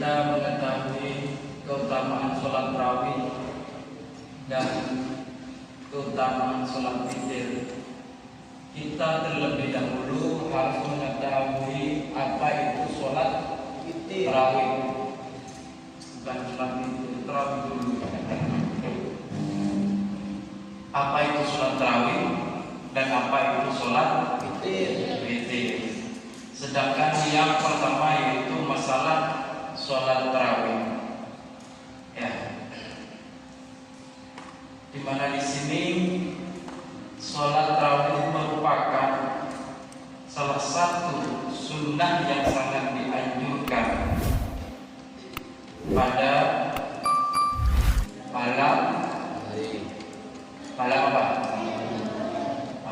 kita mengetahui keutamaan sholat tarawih dan keutamaan sholat witir, kita terlebih dahulu harus mengetahui apa itu sholat tarawih. Bukan sholat witir, tarawih dulu. Apa itu sholat tarawih dan apa itu sholat witir. Sedangkan yang pertama yaitu masalah sholat tarawih, ya, dimana di sini sholat tarawih merupakan salah satu sunnah yang sangat dianjurkan pada malam apa?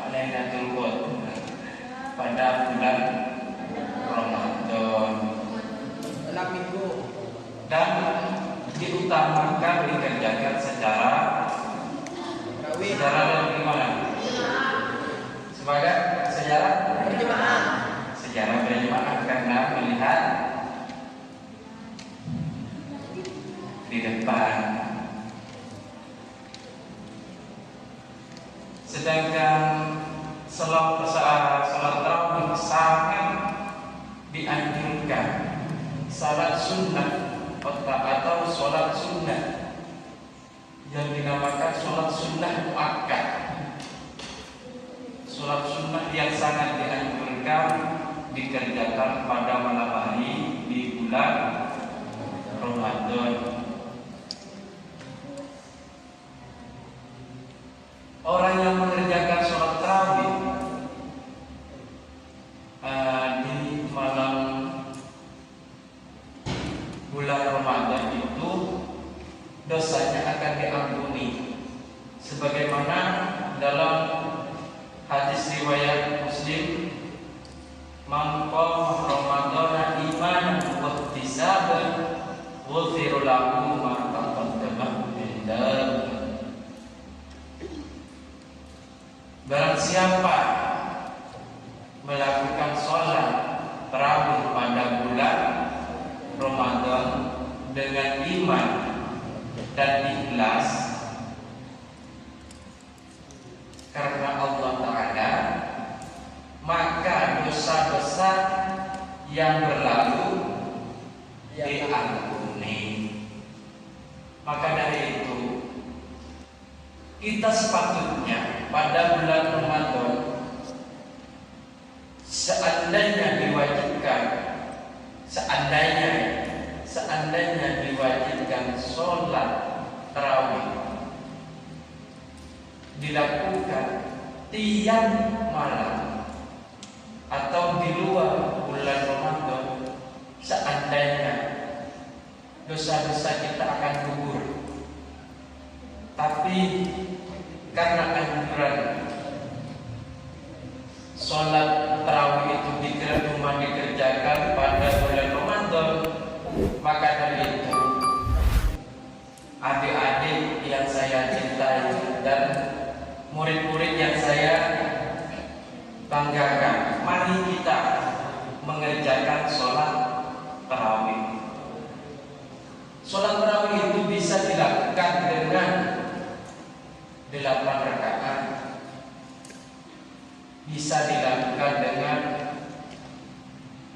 Lailatul Qadar, pada bulan Ramadan, malam minggu, dan diutamakan dikerjakan secara bagaimana? Secara berjamaah, karena melihat di depan. Sedangkan sholat tarawih sangat dianjurkan, sholat sunnah atau sholat sunnah yang dinamakan sholat sunnah muakkad, sholat sunnah yang sangat dianjurkan dikerjakan pada malam hari di bulan Ramadan. Orang yang mengerjakan sholat tarawih di malam bulan Ramadan itu dosanya akan diampuni, sebagaimana dalam hadis riwayat Muslim, man qama ramadhana imanan wa ihtisaban ghufira lahu ma taqaddama min dhanbihi. Barang siapa melakukan sholat tarawih pada bulan Ramadan dengan iman dan ikhlas karena Allah Ta'ala, maka dosa-dosa yang berlalu diampuni. Maka dari itu kita sepatutnya pada bulan Ramadan, seandainya diwajibkan sholat tarawih, dilakukan tiap malam atau di luar bulan Ramadan, seandainya dosa-dosa kita akan gugur. Tapi karena anjuran sholat tarawih itu cuma dikerjakan pada bulan Ramadan, maka dari itu adik-adik yang saya cintai dan murid-murid yang saya banggakan, mari kita mengerjakan sholat tarawih. Sholat tarawih itu bisa dilakukan dengan 8 rakaat, bisa dilakukan dengan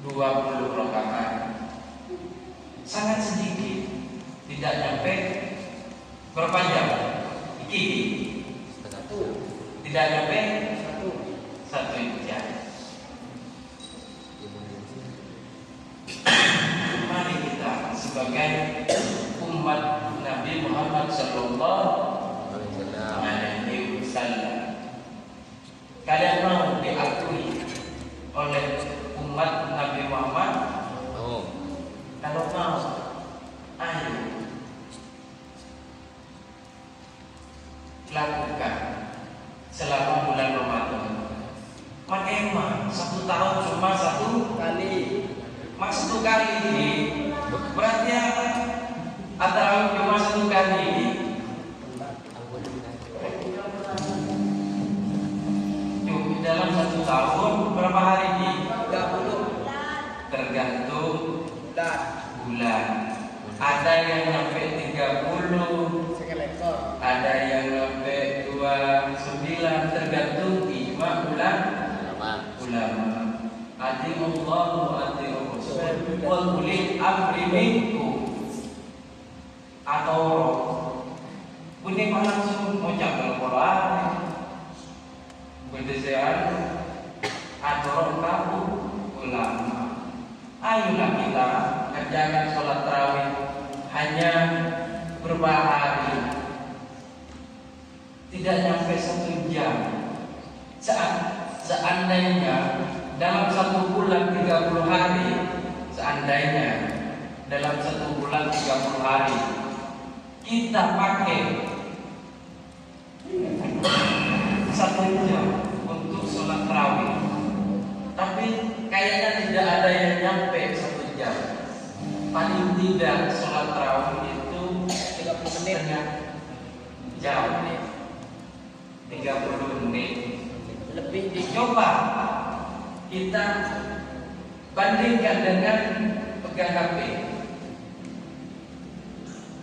20 rakaat, sangat sedikit, tidak sampai berapa jam? Tidak sampai 1 jam. Mari kita sebagai umat Nabi Muhammad sallallahu alaihi wasallam, kalian mau diakui oleh umat Nabi Muhammad? Kalau mau, ayo lakukan selama bulan Ramadan. Emang 1 tahun cuma 1 kali, maksud 1 kali ini berarti antara cuma 1 kali ini. Dalam 1 tahun berapa hari ini? 30. Tergantung bulan. atiullah wa atiur rasul wa ulil amri minkum. Atau bunyi langsung mengucap Al-Quran berdesain atau kamu ulama. Ayolah kita kerjakan sholat tarawih hanya beberapa hari, tidak sampai 1 jam. Seandainya dalam 1 bulan 30 hari, seandainya dalam 1 bulan 30 hari kita pakai 1 jam untuk sholat tarawih, tapi kayaknya tidak ada yang nyampe 1 jam. Paling tidak sholat tarawih itu 30 menit, jam 30 menit lebih. Dicoba kita bandingkan dengan pegang HP.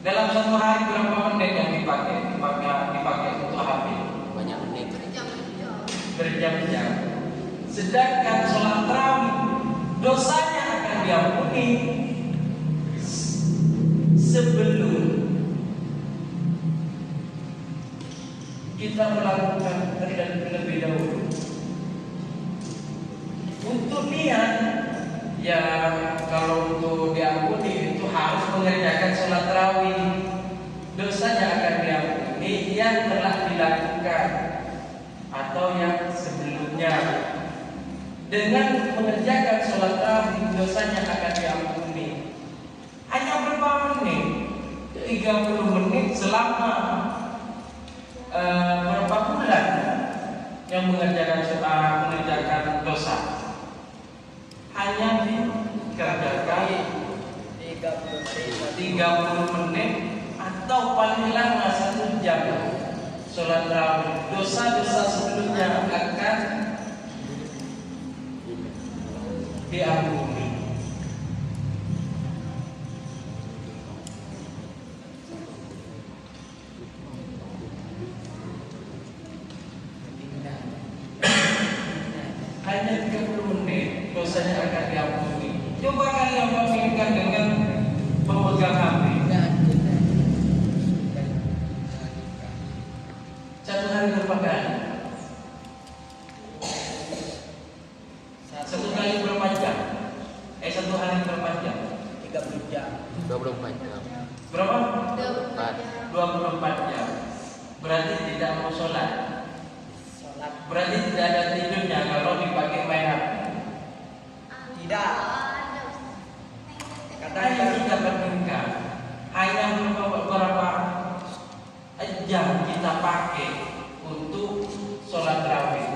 Dalam 1 hari berapa menit yang dipakai untuk HP? Banyak menit. Berjam-jam. Sedangkan sholat tarawih dosanya akan diampuni sebelum kita melakukan terlebih dahulu. Untuk niat, ya kalau untuk diampuni itu harus mengerjakan sholat tarawih. Dosanya akan diampuni yang telah dilakukan atau yang sebelumnya. Dengan mengerjakan sholat tarawih, dosanya akan diampuni. Hanya berapa menit? 30 menit selama berapa bulan yang mengerjakan dosa. Hanya dikerjakan 30 menit atau paling lama 1 jam sholat tarawih. Dosa-dosa sebelumnya akan diampuni. Hanya 30 menit dosanya akan diampuni. Coba kalian bandingkan dengan pemegang HP. 1 hari berapa kali? 1 kali berapa jam? 1 hari berapa jam? 30 jam. 24 jam. Berapa? 4. 24 jam. Berarti tidak mau sholat. Berarti tidak ada tidurnya kalau dipakai main HP. Tidak. Katanya kita bandingkan hanya beberapa jam kita pakai untuk sholat tarawih.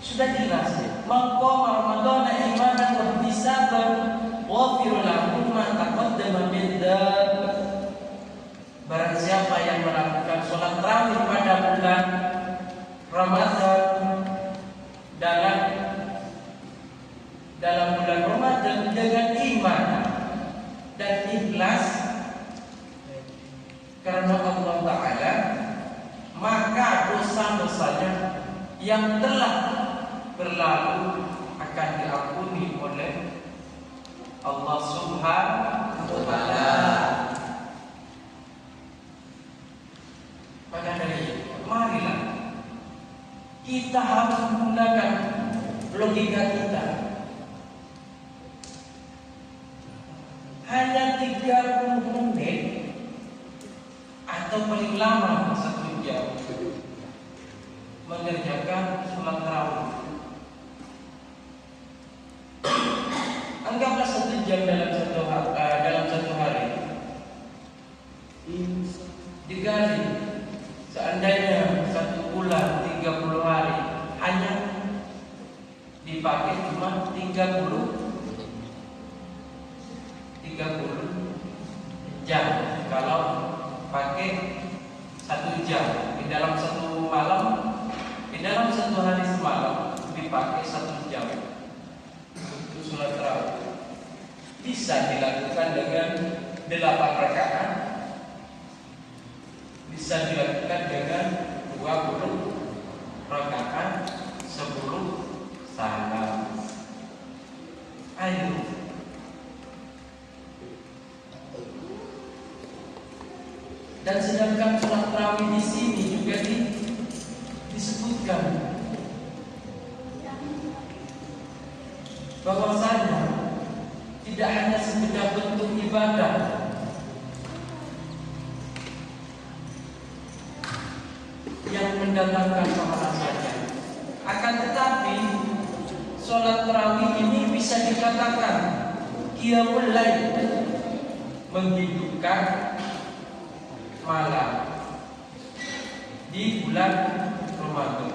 Sudah jelas. Maqama Ramadan imanan wa ihtisaban ghafir lahu ma taqaddama min dzanb. Barang siapa yang melakukan sholat tarawih pada bulan Ramadan dalam bulan Ramadan dengan iman dan ikhlas karena Allah Ta'ala, maka dosa-dosanya yang telah berlalu akan diampuni oleh Allah Subhanahu wa Ta'ala. Maka dari itu, marilah kita harus menggunakan logika kita. Hanya 30 menit atau paling lama 1 jam mengerjakan sholat tarawih. Anggaplah 1 jam dalam satu hari dikali, seandainya 1 bulan 30 hari hanya dipakai cuma 30 jam. Kalau pakai 1 jam di dalam 1 malam, di dalam 1 hari semalam dipakai 1 jam untuk sholat tarawih. Bisa dilakukan dengan 8 rakaat, bisa dilakukan dengan 20 rakaat 10 salat. Ayo. Dan sedangkan sholat tarawih di sini juga disebutkan bahwasanya tidak hanya sekedar bentuk ibadah, yang mendatangkan pahala saja, akan tetapi sholat tarawih ini bisa dikatakan qiyamul lail, menghidupkan malam di bulan Ramadan.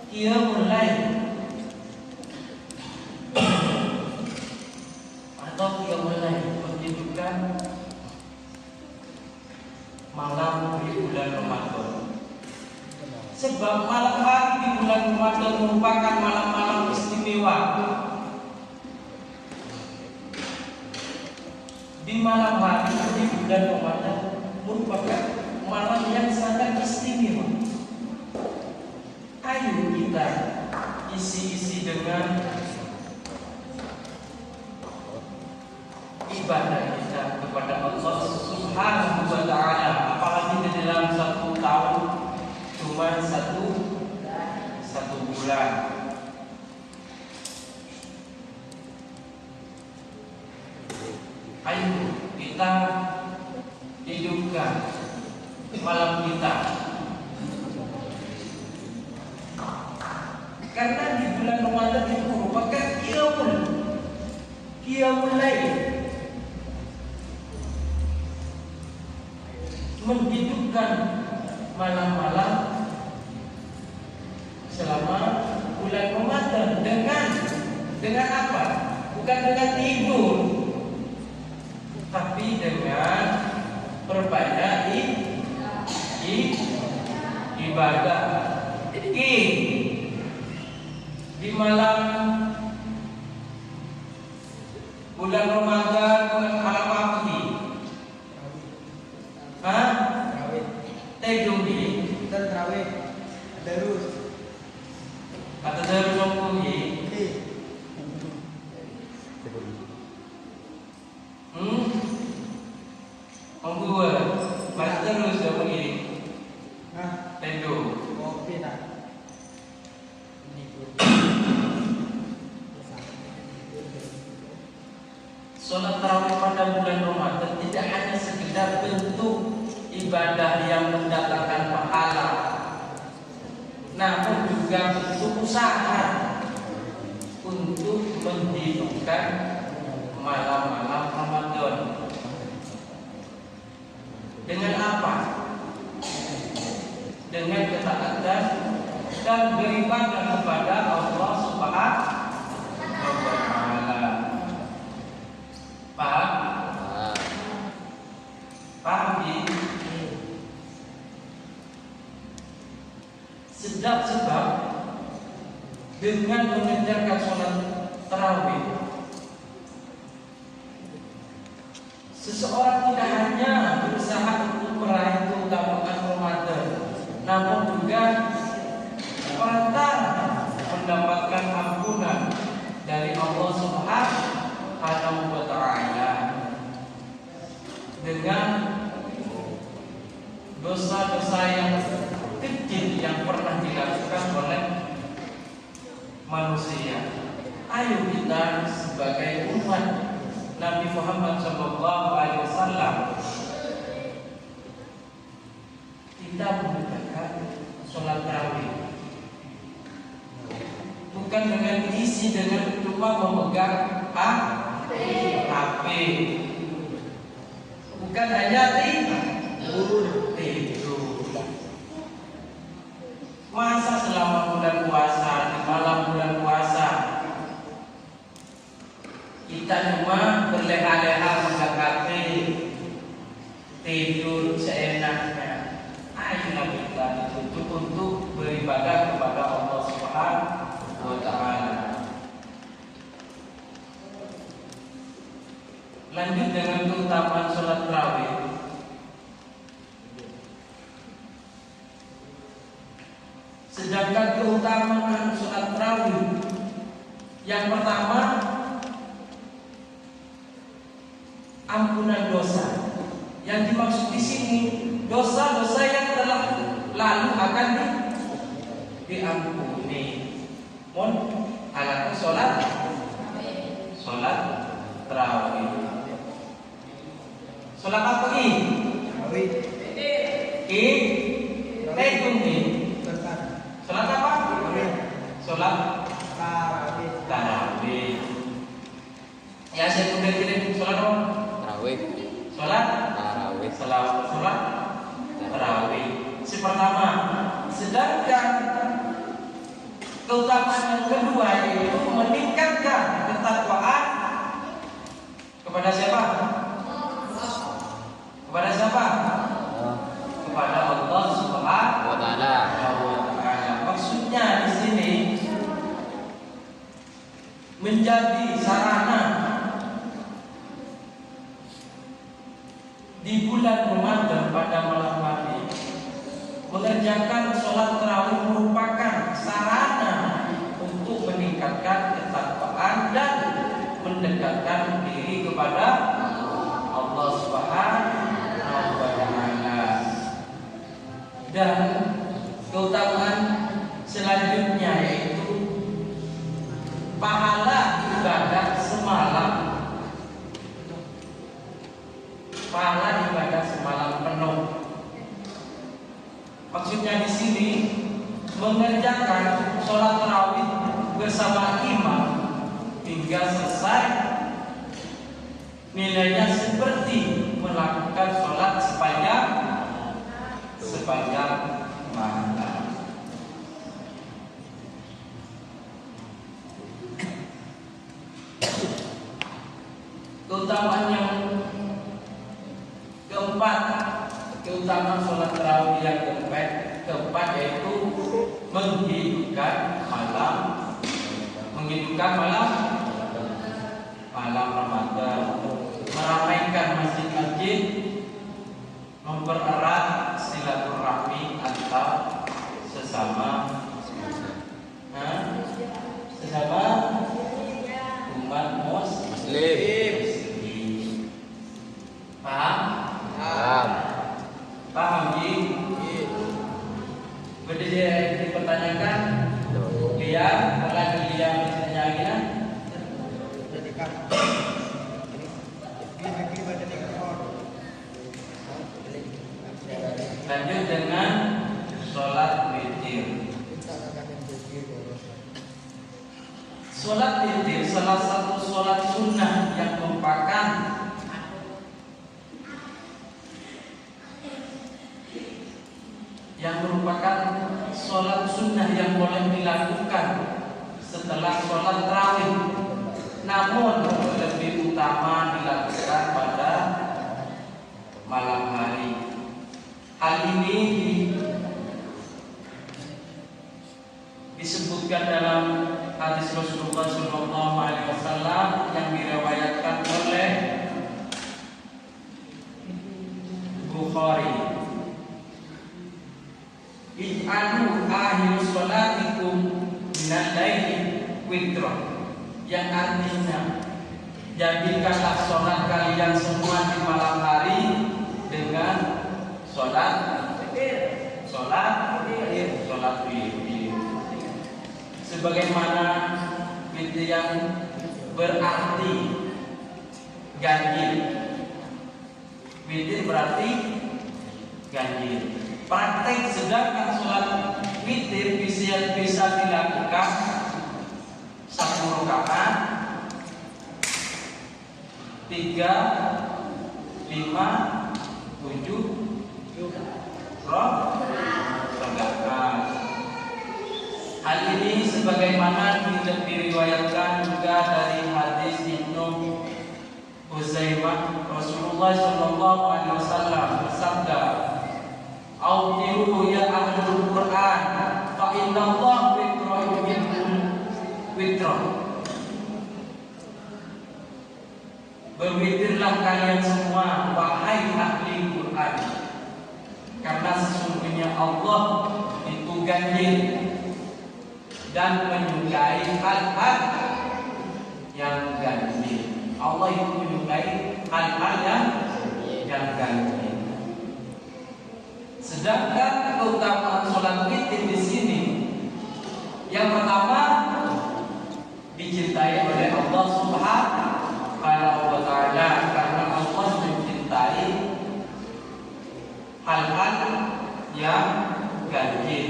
Qiyamul lail atau qiyamul lail menghidupkan malam di bulan Ramadan. Sebab malam hari di bulan Ramadan merupakan malam-malam istimewa. Di malam hari di bulan Ramadan merupakan malam yang sangat istimewa. Ayo kita isi dengan ibadah kita kepada Allah Subhanahu wa ta'ala. Apalagi di dalam satu tahun cuma satu bulan. Ayo kita hidupkan malam kita, karena di bulan Ramadan itu merupakan qiyamul lail, menghidupkan malam-malam selama bulan Ramadan dengan apa? Bukan dengan tidur, tapi dengan perbanyak ibadah. Di malam bulan Ramadan malam apa sih? Tejung di Terawih terus atau terus ngomongin. Gue masih terus udah begini. Tendo. Kopi nak. Sholat tarawih pada bulan Ramadan tidak hanya sekedar bentuk ibadah yang mendatangkan pahala, namun juga bentuk usaha untuk menghidupkan malam-malam Ramadan. Dengan apa? Dengan ketaatan dan beribadah kepada Allah Subhanahu wa ta'ala. Paham? Paham ini? Sebab dengan mengerjakan sholat tarawih, seseorang tidak hanya berusaha untuk meraih keutamaan Ramadan, namun juga perantara mendapatkan ampunan dari Allah Subhanahu wa ta'ala dengan dosa-dosa yang kecil yang pernah dilakukan oleh manusia. Ayo kita sebagai umat Nabi Muhammad SAW, kita menegakkan sholat tarawih bukan dengan diisi dengan cuma memegang HP, bukan hanya tidur. Masa selama bulan puasa, di malam bulan puasa kita cuma berleha-leha memegang HP, tidur seenaknya. Ayolah kita dituntut untuk beribadah kepada Allah Subhanahu wa ta'ala. Lanjut dengan keutamaan sholat tarawih. Sedangkan keutamaan sholat tarawih yang pertama, ampunan dosa. Yang dimaksud di sini dosa-dosa yang telah lalu akan diampuni. Mohon alatnya sholat tarawih. Sholat apa ini? Tarawih. Sholat apa? Sholat tarawih. Ya, saya udah kirim sholat apa? Tarawih. Sholat Tarawih. sholat tarawih. Si pertama. Sedangkan keutamaan yang kedua yaitu meningkatkan ketakwaan kepada siapa? Kepada siapa? Kepada Allah Subhanahu Wa ta'ala. wa ta'ala. Maksudnya di sini menjadi sarana di bulan Ramadan pada malam hari mengerjakan sholat tarawih merupakan sarana untuk meningkatkan ketakwaan dan mendekatkan diri kepada Allah Subhanahu wa ta'ala. Dan keutamaan selanjutnya yaitu pahala ibadah semalam. Pahala ibadah semalam penuh. Maksudnya di sini mengerjakan sholat tarawih bersama imam hingga selesai nilainya seperti melakukan sholat sepanjang malam. Keutamaan yang keempat, keutamaan sholat tarawih yang keempat yaitu menghidupkan malam Ramadan, meramaikan masjid-masjid, mempererat silaturahmi antar sesama umat muslim. Paham Ji? Berdiri dipertanyakan biar lagi yang bertanya lanjut dengan sholat witir. Sholat witir salah satu sholat sunnah yang merupakan sholat sunnah yang boleh dilakukan setelah sholat tarawih, namun lebih utama dilakukan pada malam hari. Hal ini disebutkan dalam hadis Rasulullah SAW yang diriwayatkan oleh Bukhari. Ij'alu akhir sholatikum minal laili witra, yang artinya jadikanlah sholat kalian semua di malam hari dengan sholat witir. Sebagaimana witir yang berarti ganjil. Witir berarti ganjil. Praktek sedangkan sholat witir bisa dilakukan 1 rakaat, 3, 5, 7 rakaat. Hal ini sebagaimana diriwayatkan juga dari hadis Ibnu Huzaimah, Rasulullah SAW bersabda, "Autiru ya ahlul Quran, fa inna Allah witra." Berwitirlah kalian semua wahai ahli Quran, karena sesungguhnya Allah itu ganjil. dan menyukai hal-hal yang ganjil. Allah itu menyukai hal-hal yang ganjil. Sedangkan keutamaan sholat witir di sini, yang pertama dicintai oleh Allah Subhanahu wa Ta'ala, karena Allah mencintai hal-hal yang ganjil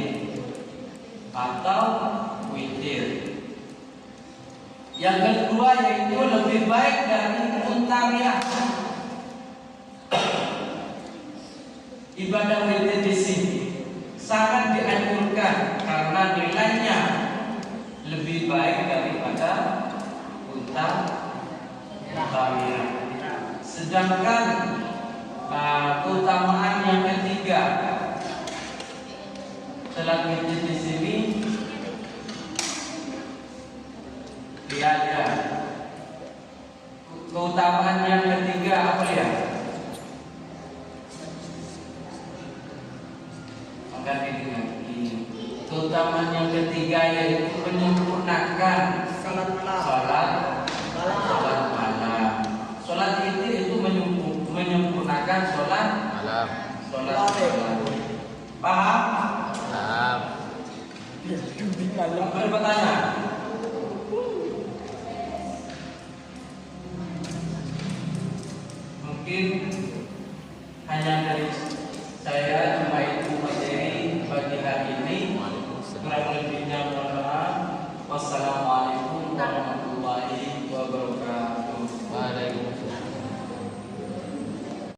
atau witir. Yang kedua yaitu lebih baik dari untariah. Ibadah witir di sini sangat dianjurkan karena nilainya lebih baik daripada untariah. Sedangkan keutamaan yang ketiga sholat witir di sini ada keutamaan yang ketiga apa ya? Maka ini keutamaan yang ketiga yaitu menyempurnakan sholat malam. Sholat itu menyempurnakan sholat malam. Paham? Paham. Bertanya. Mungkin hanya dari